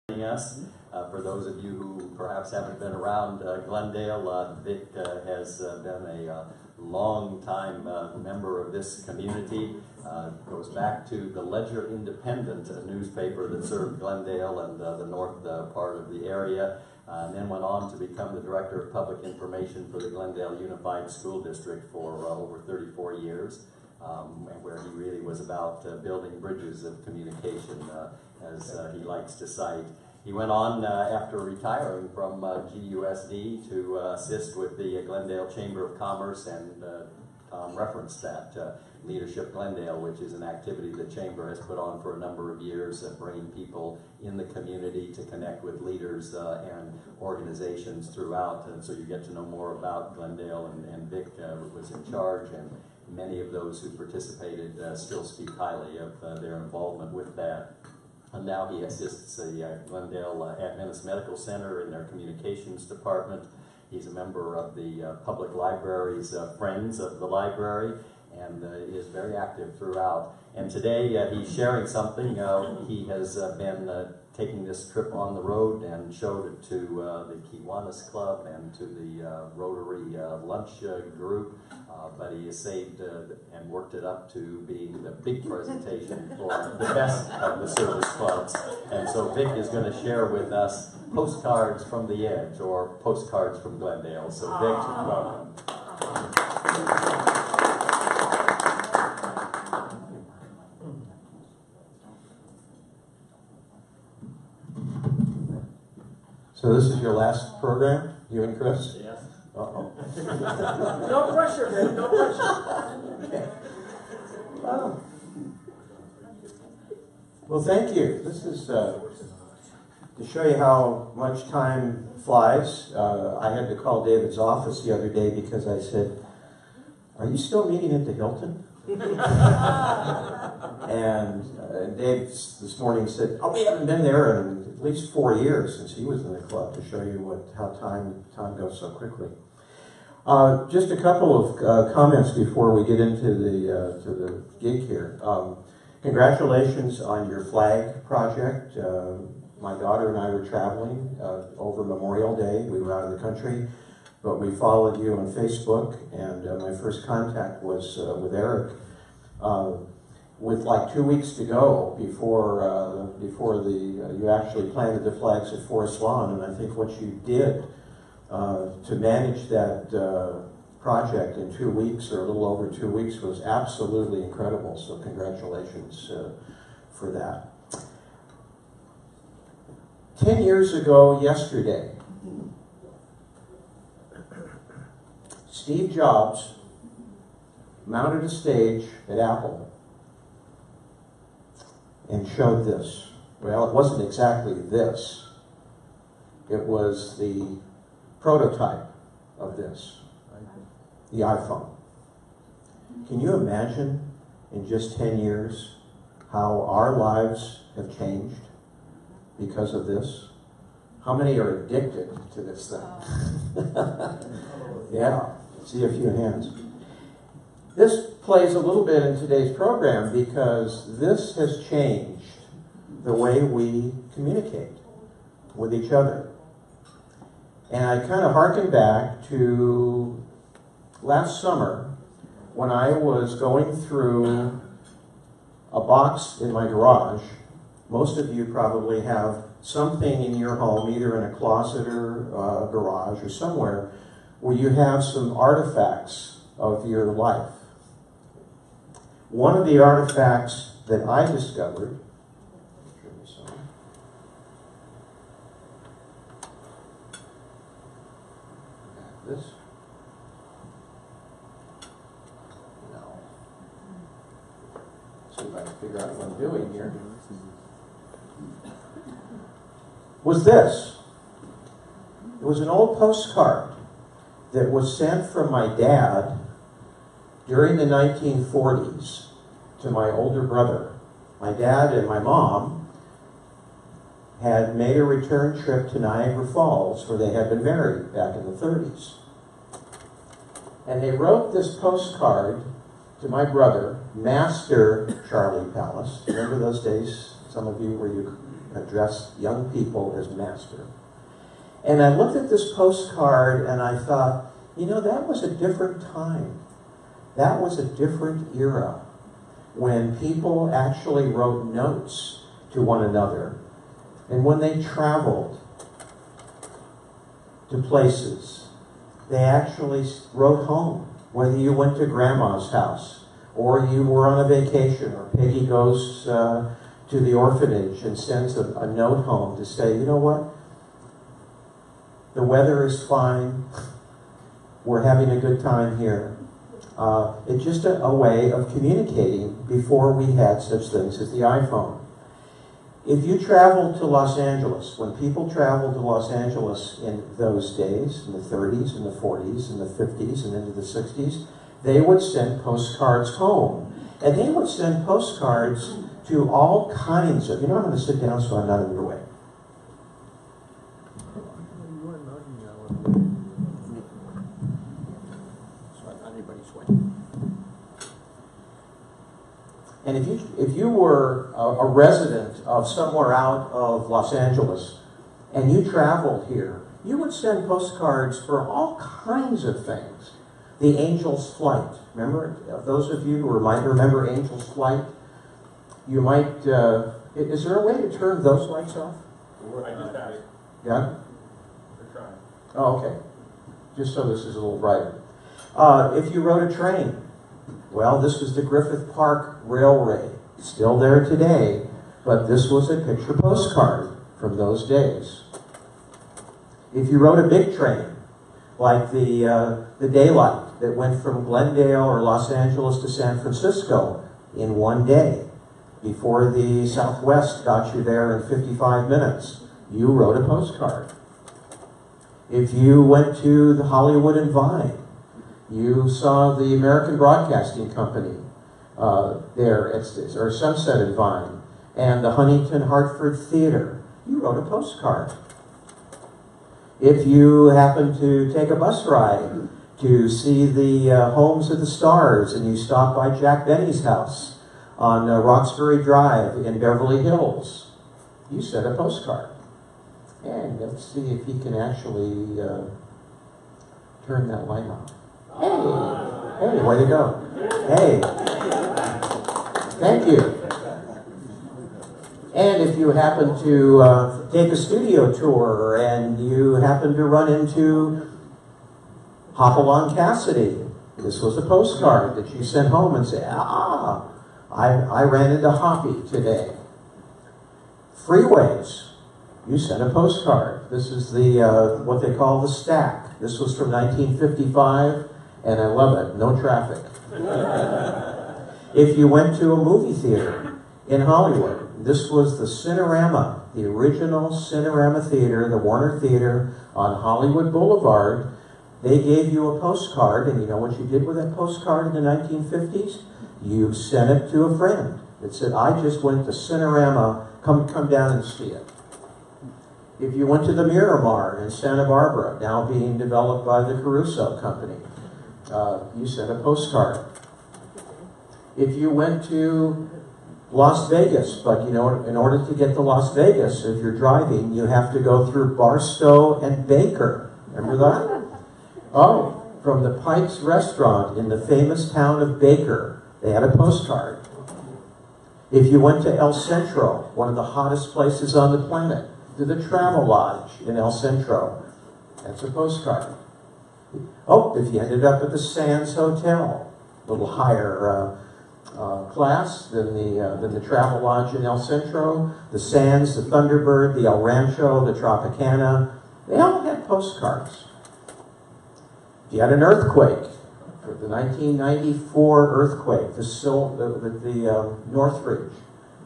Us. For those of you who perhaps haven't been around Glendale, Vic has been a long time member of this community. Goes back to the Ledger Independent, a newspaper that served Glendale and the north part of the area, and then went on to become the Director of Public Information for the Glendale Unified School District for over 34 years. Where he really was about building bridges of communication, as he likes to cite. He went on after retiring from GUSD to assist with the Glendale Chamber of Commerce, and Tom referenced that, Leadership Glendale, which is an activity the Chamber has put on for a number of years, bringing people in the community to connect with leaders and organizations throughout, and so you get to know more about Glendale, and Vic was in charge, and many of those who participated still speak highly of their involvement with that. And now he assists the Glendale Adventist Medical Center in their communications department. He's a member of the Public Library's Friends of the Library, and is very active throughout. And today he's sharing something. He has been taking this trip on the road and showed it to the Kiwanis Club and to the Rotary lunch group. But he has saved and worked it up to being the big presentation for the best of the service clubs. And so Vic is going to share with us Postcards from the Edge, or Postcards from Glendale. So Vic, welcome. So this is your last program, you and Chris? Yes. Uh-oh. No pressure, man. No pressure. Okay. Well, thank you. This is to show you how much time flies. I had to call David's office the other day because I said, "Are you still meeting at the Hilton?" And Dave this morning said, "Oh, we haven't been there in at least 4 years since he was in the club," to show you how time goes so quickly. Just a couple of comments before we get into the gig here. Congratulations on your flag project. My daughter and I were traveling over Memorial Day. We were out of the country, but we followed you on Facebook, and my first contact was with Eric. With like 2 weeks to go before you actually planted the flags at Forest Lawn, and I think what you did to manage that project in 2 weeks, or a little over 2 weeks, was absolutely incredible. So congratulations for that. 10 years ago yesterday, Steve Jobs mounted a stage at Apple and showed this. Well, it wasn't exactly this. It was the prototype of this, the iPhone. Can you imagine in just 10 years how our lives have changed because of this? How many are addicted to this thing? Yeah, see a few hands. This plays a little bit in today's program because this has changed the way we communicate with each other. And I kind of harken back to last summer when I was going through a box in my garage. Most of you probably have something in your home, either in a closet or a garage or somewhere, where you have some artifacts of your life. One of the artifacts that I discovered, this, no, see if I can figure out what I'm doing here, was this. It was an old postcard that was sent from my dad during the 1940s to my older brother. My dad and my mom had made a return trip to Niagara Falls, where they had been married back in the 30s. And they wrote this postcard to my brother, Master Charlie Pallos. Remember those days? some of you, where you address young people as master. And I looked at this postcard and I thought, you know, that was a different time. That was a different era when people actually wrote notes to one another. And when they traveled to places, they actually wrote home. Whether you went to grandma's house, or you were on a vacation, or Peggy goes to the orphanage and sends a note home to say, you know what? The weather is fine. We're having a good time here. It's just a way of communicating before we had such things as the iPhone. If you traveled to Los Angeles, when people traveled to Los Angeles in those days, in the 30s and the 40s and the 50s and into the 60s, they would send postcards home. And they would send postcards to all kinds of, you know, I'm going to sit down so I'm not in your way. And if you were a resident of somewhere out of Los Angeles and you traveled here, you would send postcards for all kinds of things. The Angel's Flight. Remember, those of you who might remember Angel's Flight, you might, is there a way to turn those lights off? I just asked. Yeah? We're trying. Oh, okay. Just so this is a little brighter. If you rode a train, well, this was the Griffith Park Railway. Still there today, but this was a picture postcard from those days. If you rode a big train, like the Daylight that went from Glendale or Los Angeles to San Francisco in one day, before the Southwest got you there in 55 minutes, you wrote a postcard. If you went to the Hollywood and Vine, you saw the American Broadcasting Company there, or Sunset and Vine, and the Huntington Hartford Theater. You wrote a postcard. If you happened to take a bus ride to see the Homes of the Stars, and you stopped by Jack Benny's house on Roxbury Drive in Beverly Hills, you sent a postcard. And let's see if he can actually turn that light on. Hey, way to go. Hey, thank you. And if you happen to take a studio tour and you happen to run into Hopalong Cassidy, this was a postcard that you sent home and say, I ran into Hoppy today. Freeways, you sent a postcard. This is the what they call the stack. This was from 1955. And I love it, no traffic. If you went to a movie theater in Hollywood, this was the Cinerama, the original Cinerama Theater, the Warner Theater on Hollywood Boulevard. They gave you a postcard, and you know what you did with that postcard in the 1950s? You sent it to a friend. It said, I just went to Cinerama, come down and see it. If you went to the Miramar in Santa Barbara, now being developed by the Caruso Company, you sent a postcard. If you went to Las Vegas, but you know, in order to get to Las Vegas, if you're driving, you have to go through Barstow and Baker. Remember that? Oh, from the Pike's Restaurant in the famous town of Baker, they had a postcard. If you went to El Centro, one of the hottest places on the planet, to the Travel Lodge in El Centro, that's a postcard. Oh, if you ended up at the Sands Hotel, a little higher class than the Travel Lodge in El Centro, the Sands, the Thunderbird, the El Rancho, the Tropicana, they all had postcards. If you had an earthquake, for the 1994 earthquake, the Northridge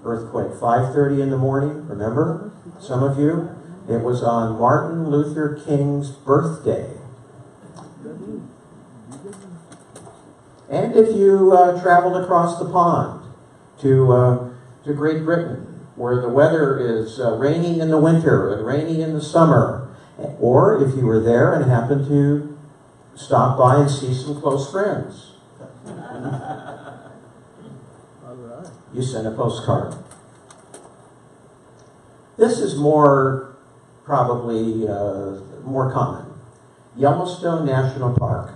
earthquake, 5:30 in the morning, remember? Some of you? It was on Martin Luther King's birthday. And if you traveled across the pond to Great Britain, where the weather is raining in the winter and rainy in the summer, or if you were there and happened to stop by and see some close friends, you sent a postcard. This is more, probably more common. Yellowstone National Park.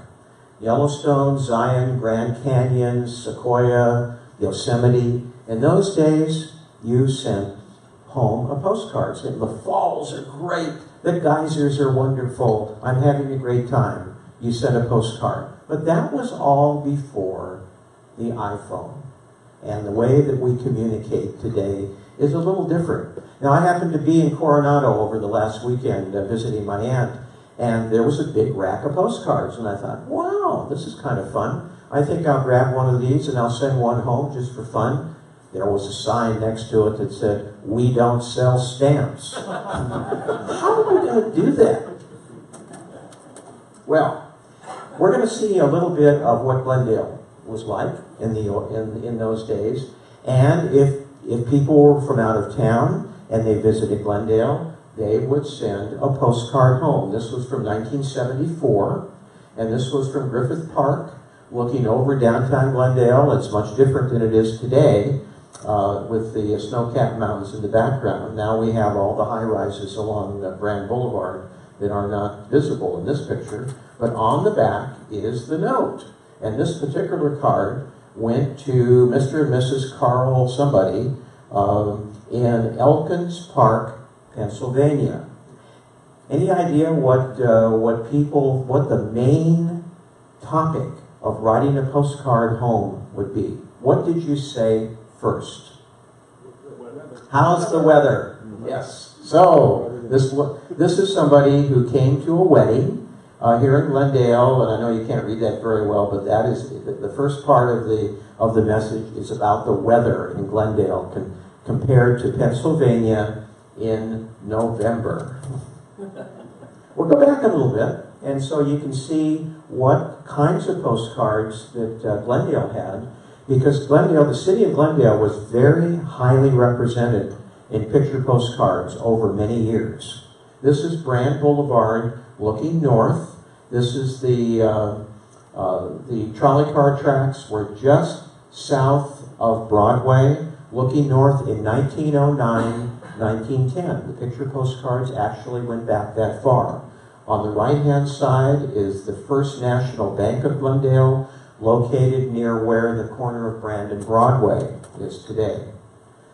Yellowstone, Zion, Grand Canyon, Sequoia, Yosemite. In those days, you sent home a postcard saying, the falls are great, the geysers are wonderful, I'm having a great time. You sent a postcard. But that was all before the iPhone. And the way that we communicate today is a little different. Now, I happened to be in Coronado over the last weekend visiting my aunt, and there was a big rack of postcards, and I thought, wow, this is kind of fun. I think I'll grab one of these and I'll send one home just for fun. There was a sign next to it that said, "We don't sell stamps." How am I going to do that? Well, we're going to see a little bit of what Glendale was like in those days. And if people were from out of town and they visited Glendale, they would send a postcard home. This was from 1974, and this was from Griffith Park, looking over downtown Glendale. It's much different than it is today, with the snow-capped mountains in the background. Now we have all the high-rises along Brand Boulevard that are not visible in this picture, but on the back is the note. And this particular card went to Mr. and Mrs. Carl somebody in Elkins Park, Pennsylvania. Any idea what the main topic of writing a postcard home would be? What did you say first? How's the weather? Yes. So this is somebody who came to a wedding here in Glendale, and I know you can't read that very well, but that is the first part of the message is about the weather in Glendale compared to Pennsylvania in November. We'll go back a little bit, and so you can see what kinds of postcards that Glendale had, because Glendale, the city of Glendale, was very highly represented in picture postcards over many years. This is Brand Boulevard looking north. This is the trolley car tracks were just south of Broadway, looking north in 1909. 1910. The picture postcards actually went back that far. On the right-hand side is the First National Bank of Glendale, located near where the corner of Brand and Broadway is today.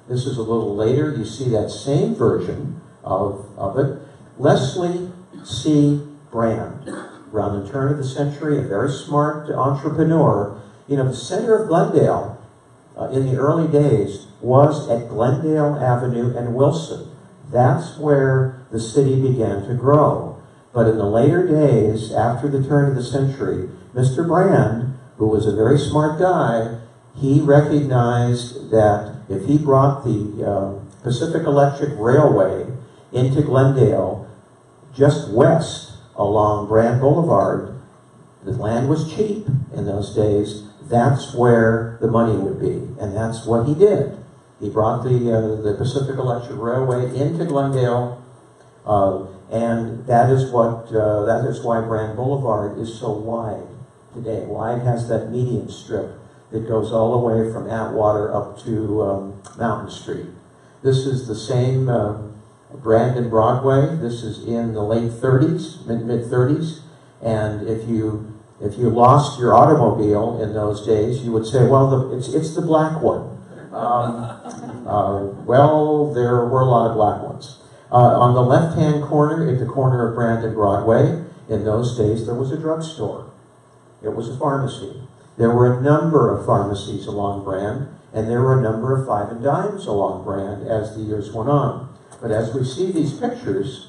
This is a little later. You see that same version of it. Leslie C. Brand, around the turn of the century, a very smart entrepreneur. You know, the center of Glendale in the early days was at Glendale Avenue and Wilson. That's where the city began to grow. But in the later days, after the turn of the century, Mr. Brand, who was a very smart guy, he recognized that if he brought the Pacific Electric Railway into Glendale, just west along Brand Boulevard, the land was cheap in those days. That's where the money would be, and that's what he did. He brought the Pacific Electric Railway into Glendale, and that is why Brand Boulevard is so wide today. Why it has that median strip that goes all the way from Atwater up to Mountain Street. This is the same Brand and Broadway. This is in the late 30s, mid 30s, and if you lost your automobile in those days, you would say, well, it's the black one. Well, there were a lot of black ones. On the left-hand corner, at the corner of Brand and Broadway, in those days, there was a drugstore. It was a pharmacy. There were a number of pharmacies along Brand, and there were a number of 5 and dimes along Brand as the years went on. But as we see these pictures,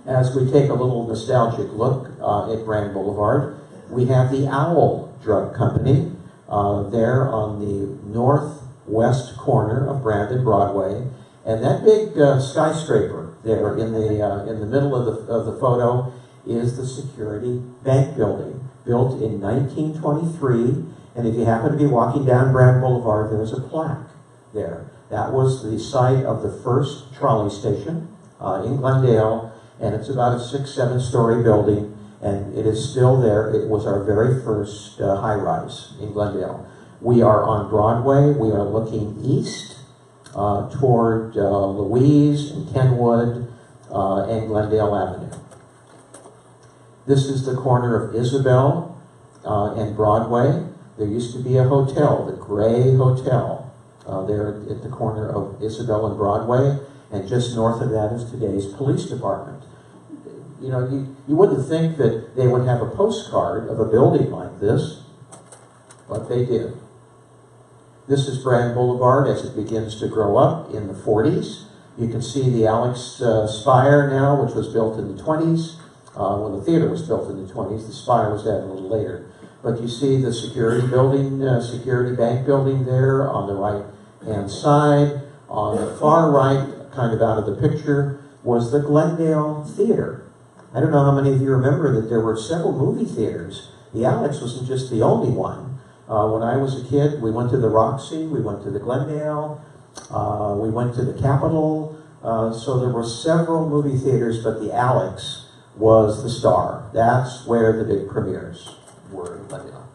as we take a little nostalgic look at Brand Boulevard, we have the Owl Drug Company there on the northwest corner of Brand and Broadway, and that big skyscraper there in the middle of the photo is the Security Bank building, built in 1923. And if you happen to be walking down Brand Boulevard, there's a plaque there. That was the site of the first trolley station in Glendale. And it's about a 6-7 story building, and it is still there. It was our very first high-rise in Glendale. We are on Broadway. We are looking east, toward Louise and Kenwood and Glendale Avenue. This is the corner of Isabel and Broadway. There used to be a hotel, the Gray Hotel, there at the corner of Isabel and Broadway, and just north of that is today's police department. You know, you wouldn't think that they would have a postcard of a building like this, but they did. This is Brand Boulevard as it begins to grow up in the 40s. You can see the Alex Spire now, which was built in the 20s. When the theater was built in the 20s, the Spire was added a little later. But you see the security building, security bank building there on the right-hand side. On the far right, kind of out of the picture, was the Glendale Theater. I don't know how many of you remember that there were several movie theaters. The Alex wasn't just the only one. When I was a kid, we went to the Roxy, we went to the Glendale, we went to the Capitol. So there were several movie theaters, but the Alex was the star. That's where the big premieres were in Glendale.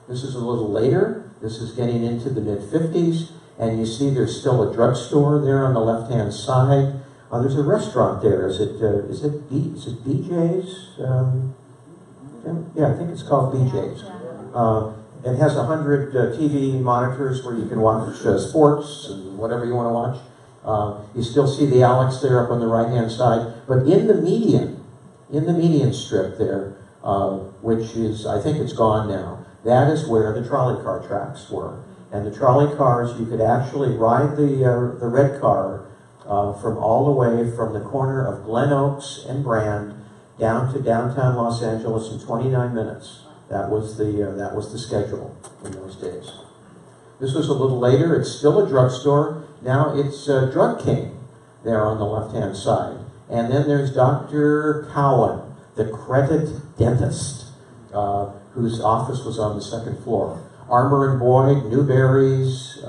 This is a little later. This is getting into the mid-50s, and you see there's still a drugstore there on the left-hand side. There's a restaurant there. Is it BJ's? Yeah, I think it's called BJ's. It has 100 TV monitors where you can watch sports and whatever you want to watch. You still see the Alex there up on the right-hand side, but in the median strip there, which is, I think it's gone now, that is where the trolley car tracks were. And the trolley cars, you could actually ride the red car from all the way from the corner of Glen Oaks and Brand down to downtown Los Angeles in 29 minutes. That was the schedule in those days. This was a little later. It's still a drugstore. Now it's Drug King there on the left-hand side. And then there's Dr. Cowan, the credit dentist, whose office was on the second floor. Armour and Boyd, Newberry's,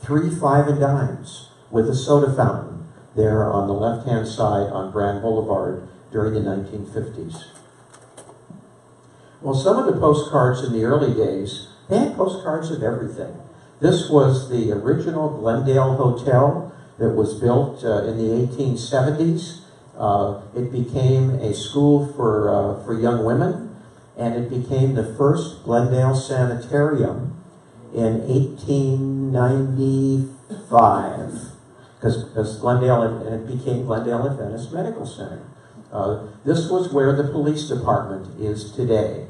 3 5 and dimes with a soda fountain there on the left-hand side on Brand Boulevard during the 1950s. Well, some of the postcards in the early days, they had postcards of everything. This was the original Glendale Hotel that was built in the 1870s. It became a school for young women, and it became the first Glendale sanitarium in 1895, because Glendale, and it became Glendale Adventist Medical Center. This was where the police department is today.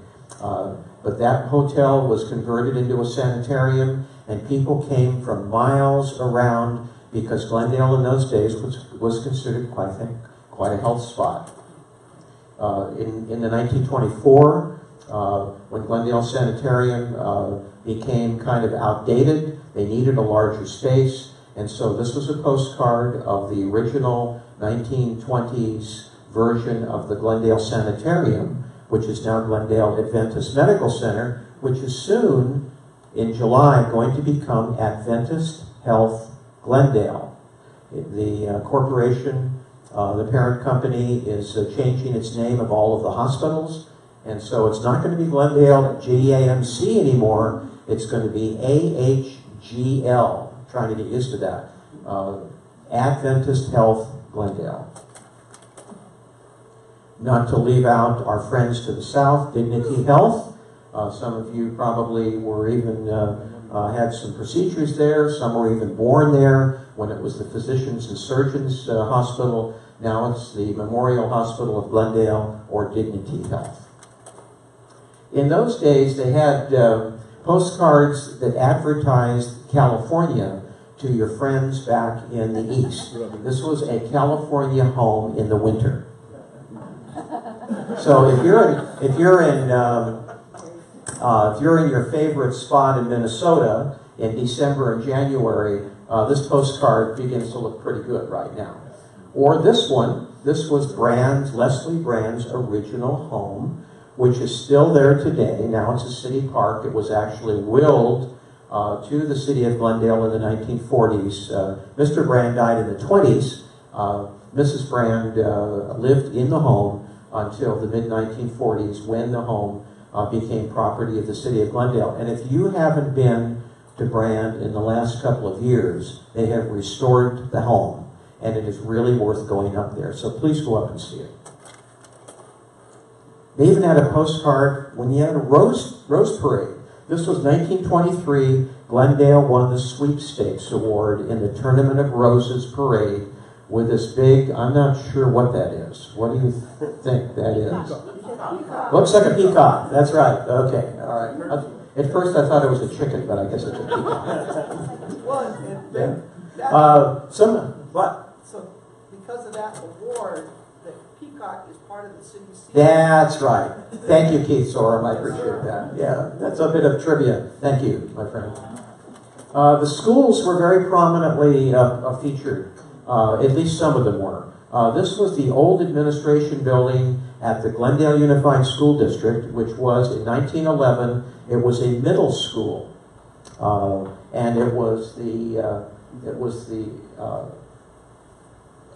But that hotel was converted into a sanitarium, and people came from miles around because Glendale in those days was considered quite a health spot. In the 1924, when Glendale Sanitarium became kind of outdated, they needed a larger space, and so this was a postcard of the original 1920s version of the Glendale Sanitarium, which is now Glendale Adventist Medical Center, which is soon, in July, going to become Adventist Health Glendale. The corporation, the parent company, is changing its name of all of the hospitals, and so it's not going to be Glendale GAMC anymore, it's going to be AHGL. I'm trying to get used to that. Adventist Health Glendale. Not to leave out our friends to the south, Dignity Health. Some of you probably were even had some procedures there. Some were even born there when it was the Physicians and Surgeons Hospital. Now it's the Memorial Hospital of Glendale, or Dignity Health. In those days, they had postcards that advertised California to your friends back in the East. This was a California home in the winter. So if you're in your favorite spot in Minnesota in December and January, this postcard begins to look pretty good right now. Or this one. This was Leslie Brand's original home, which is still there today. Now it's a city park. It was actually willed to the city of Glendale in the 1940s. Mr. Brand died in the 20s. Mrs. Brand lived in the home until the mid-1940s, when the home became property of the city of Glendale. And if you haven't been to Brand in the last couple of years. They have restored the home, and it is really worth going up there. So please go up and see it. They even had a postcard when you had a Rose Parade. This was 1923. Glendale won the sweepstakes award in the Tournament of Roses Parade with this big, I'm not sure what that is. What do you think that is? Looks like a peacock. That's right. Okay. All right. At first I thought it was a chicken, but I guess it's a peacock. So because of that award, the peacock is part of the city's scene. That's right. Thank you, Keith Sorum. I appreciate that. Yeah, that's a bit of trivia. Thank you, my friend. The schools were very prominently featured. At least some of them were. This was the old administration building at the Glendale Unified School District, which was, in 1911, it was a middle school. And it was the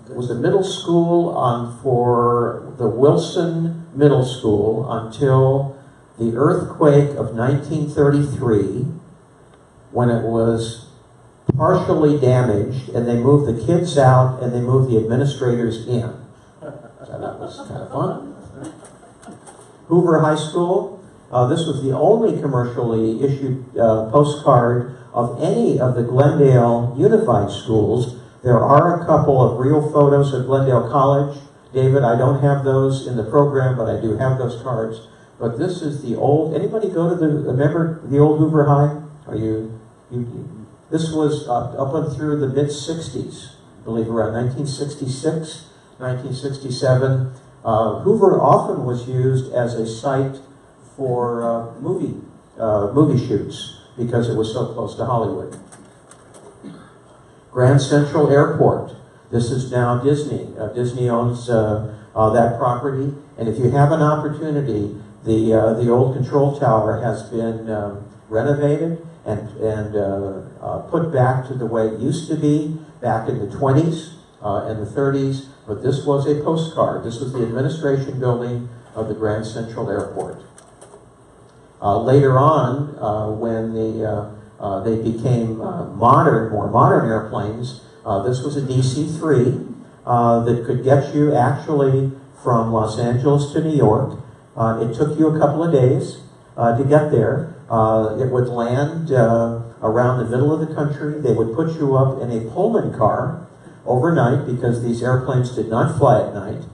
middle school for the Wilson Middle School until the earthquake of 1933, when it was partially damaged, and they moved the kids out and they moved the administrators in. So that was kind of fun. Hoover High School. This was the only commercially issued postcard of any of the Glendale Unified Schools. There are a couple of real photos of Glendale College. David, I don't have those in the program, but I do have those cards. But this is the old, anybody go to remember the old Hoover High? This was up and through the mid-60s, I believe around 1966, 1967. Hoover often was used as a site for movie shoots because it was so close to Hollywood. Grand Central Airport. This is now Disney. Disney owns that property, and if you have an opportunity, the old control tower has been renovated and put back to the way it used to be back in the 20s and the 30s. But this was a postcard. This was the administration building of the Grand Central Airport. Later on, when they became more modern airplanes, this was a DC-3 that could get you actually from Los Angeles to New York. It took you a couple of days to get there. It would land around the middle of the country. They would put you up in a Pullman car overnight because these airplanes did not fly at night.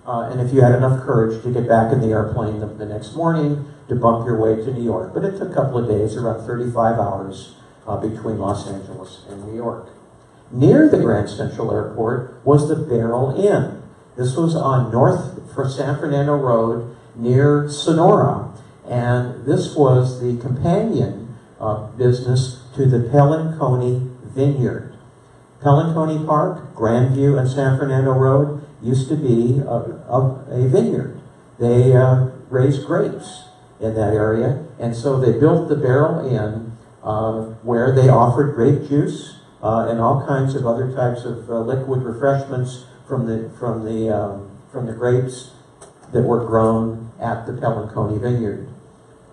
And if you had enough courage to get back in the airplane the next morning to bump your way to New York. But it took a couple of days, around 35 hours between Los Angeles and New York. Near the Grand Central Airport was the Barrel Inn. This was on North San Fernando Road near Sonora. And this was the companion business to the Pelanconi Vineyard. Pelanconi Park, Grandview, and San Fernando Road used to be a vineyard. They raised grapes in that area, and so they built the Barrel Inn where they offered grape juice and all kinds of other types of liquid refreshments from the grapes that were grown at the Pelanconi Vineyard.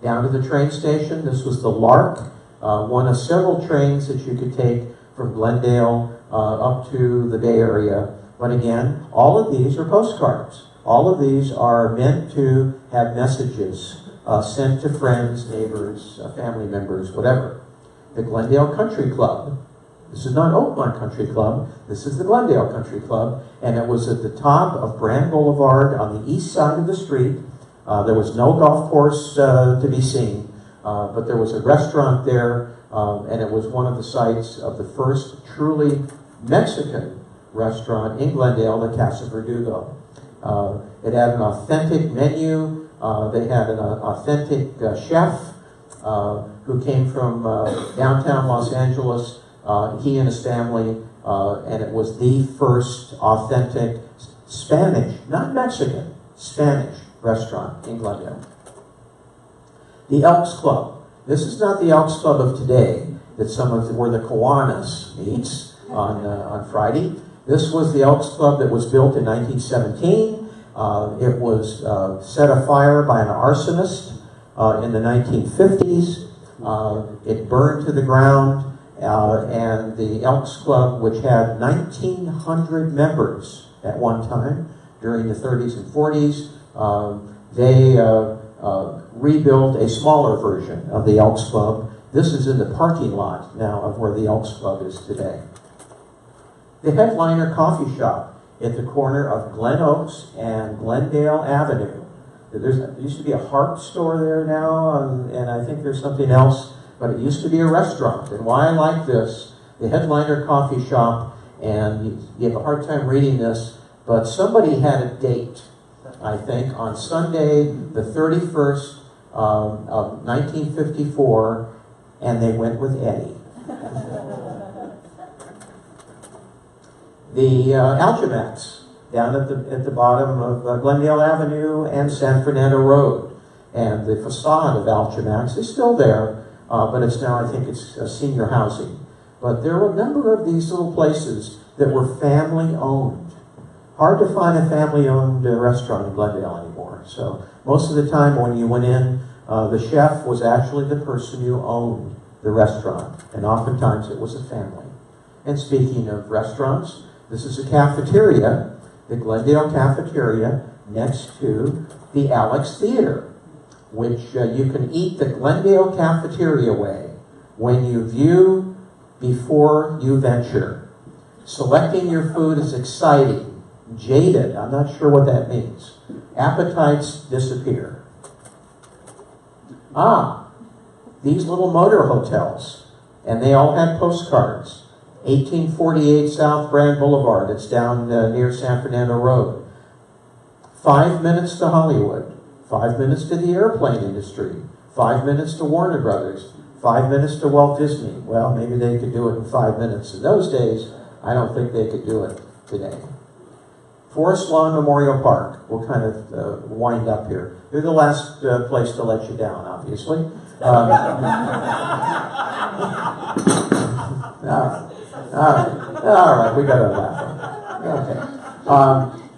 Down to the train station, this was the Lark, one of several trains that you could take from Glendale up to the Bay Area. But again, all of these are postcards. All of these are meant to have messages sent to friends, neighbors, family members, whatever. The Glendale Country Club. This is not Oakmont Country Club. This is the Glendale Country Club. And it was at the top of Brand Boulevard on the east side of the street. There was no golf course to be seen, but there was a restaurant there, and it was one of the sites of the first truly Mexican restaurant in Glendale, the Casa Verdugo. It had an authentic menu. They had an authentic chef who came from downtown Los Angeles, he and his family, and it was the first authentic Spanish, not Mexican, Spanish restaurant in Glendale. The Elks Club. This is not the Elks Club of today, that where the Kiwanis meets on Friday. This was the Elks Club that was built in 1917. It was set afire by an arsonist in the 1950s. It burned to the ground, and the Elks Club, which had 1,900 members at one time during the 30s and 40s, they rebuilt a smaller version of the Elks Club. This is in the parking lot now of where the Elks Club is today. The Headliner Coffee Shop at the corner of Glen Oaks and Glendale Avenue. There used to be a Hart store there now, and I think there's something else, but it used to be a restaurant. And why I like this, the Headliner Coffee Shop, and you have a hard time reading this, but somebody had a date, I think, on Sunday the 31st of 1954, and they went with Eddie. The Alchemax, down at the bottom of Glendale Avenue and San Fernando Road. And the facade of Alchemax is still there, but it's now, I think it's senior housing. But there were a number of these little places that were family-owned. Hard to find a family-owned restaurant in Glendale anymore. So most of the time when you went in, the chef was actually the person who owned the restaurant. And oftentimes it was a family. And speaking of restaurants, this is a cafeteria, the Glendale Cafeteria, next to the Alex Theater, which you can eat the Glendale Cafeteria way when you view before you venture. Selecting your food is exciting, jaded, I'm not sure what that means. Appetites disappear. These little motor hotels, and they all had postcards. 1848 South Brand Boulevard, it's down near San Fernando Road. 5 minutes to Hollywood, 5 minutes to the airplane industry, 5 minutes to Warner Brothers, 5 minutes to Walt Disney. Well, maybe they could do it in 5 minutes. In those days, I don't think they could do it today. Forest Lawn Memorial Park, we'll kind of wind up here. They're the last place to let you down, obviously. All right, we got to laugh.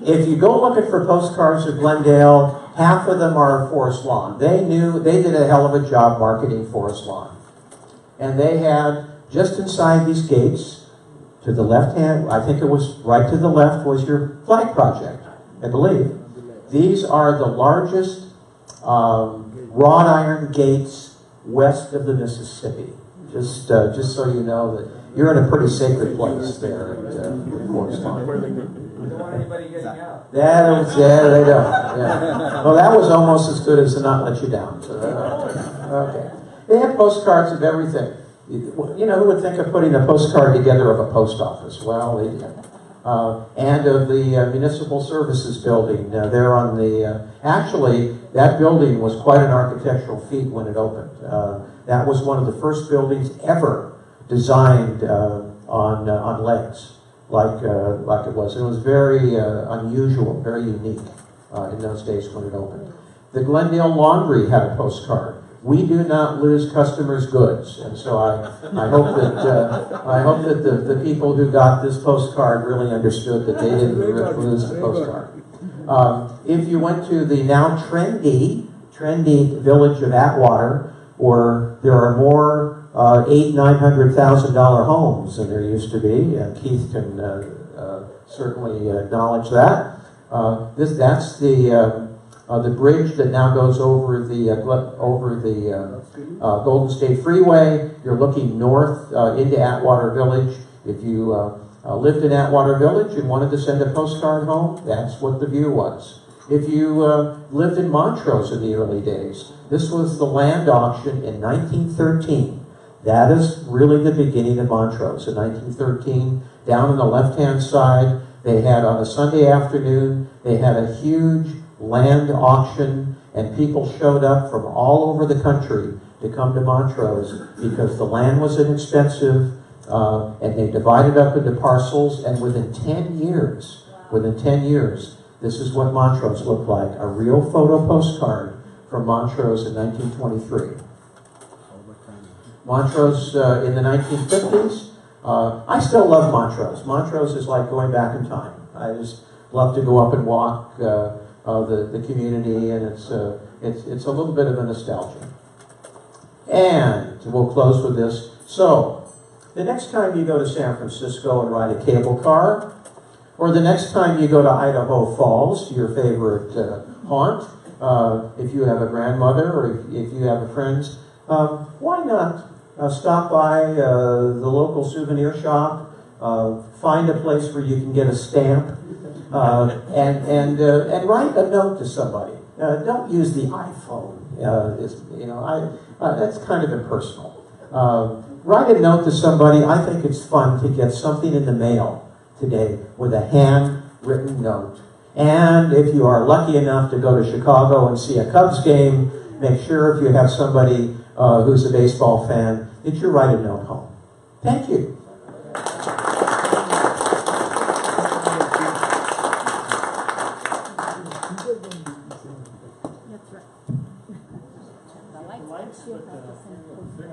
Okay. If you go looking for postcards of Glendale, half of them are Forest Lawn. They did a hell of a job marketing Forest Lawn. And they had, just inside these gates, to the left hand, I think it was right to the left, was your flag project, I believe. These are the largest wrought iron gates west of the Mississippi. Just so you know that you're in a pretty sacred place there at Forest Lawn. We don't want anybody getting out. Yeah, they don't. Yeah. Well, that was almost as good as to not let you down. So, okay. They have postcards of everything. You know, who would think of putting a postcard together of a post office? Well, they did. And of the Municipal Services Building. There on the... actually, that building was quite an architectural feat when it opened. That was one of the first buildings ever designed on legs, like it was. It was very unusual, very unique in those days when it opened. The Glendale Laundry had a postcard. We do not lose customers' goods, and so I hope that the people who got this postcard really understood that they didn't lose the postcard. If you went to the now trendy village of Atwater, where there are more $800,000-900,000 homes than there used to be, and Keith can certainly acknowledge that. That's the bridge that now goes over the Golden State Freeway. You're looking north into Atwater Village. If you lived in Atwater Village and wanted to send a postcard home, that's what the view was. If you lived in Montrose in the early days, this was the land auction in 1913. That is really the beginning of Montrose. In 1913, down on the left-hand side, they had, on a Sunday afternoon, they had a huge land auction, and people showed up from all over the country to come to Montrose because the land was inexpensive, and they divided up into parcels, and within 10 years, this is what Montrose looked like, a real photo postcard from Montrose in 1923. Montrose in the 1950s, I still love Montrose. Montrose is like going back in time. I just love to go up and walk the community, and it's a little bit of a nostalgia. And we'll close with this. So, the next time you go to San Francisco and ride a cable car, or the next time you go to Idaho Falls, your favorite haunt, if you have a grandmother or if you have friends, why not stop by the local souvenir shop, find a place where you can get a stamp, and write a note to somebody. Don't use the iPhone. That's kind of impersonal. Write a note to somebody. I think it's fun to get something in the mail today with a handwritten note. And if you are lucky enough to go to Chicago and see a Cubs game, make sure if you have somebody who's a baseball fan that you write a note home. Thank you.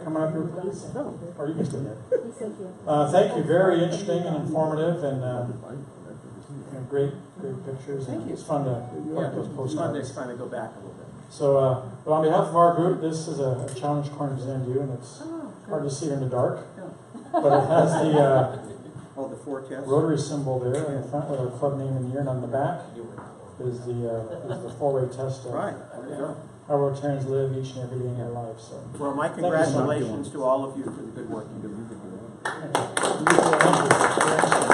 Coming up here, please. Or you can stay there. Thank you. Very interesting and informative, and great pictures. Thank you. It's fun to put those postcards. It's fun to go back a little bit. So, but on behalf of our group, this is a challenge corner presented to you, and it's hard to see in the dark, but it has the the forecast. Rotary symbol there in the front with our club name and year, and on the back is the four-way test. Right. There you go. How Rotarians live each and every day in their lives. So, Well, my Thank you so much. congratulations to all of you for the good work you do. thank you.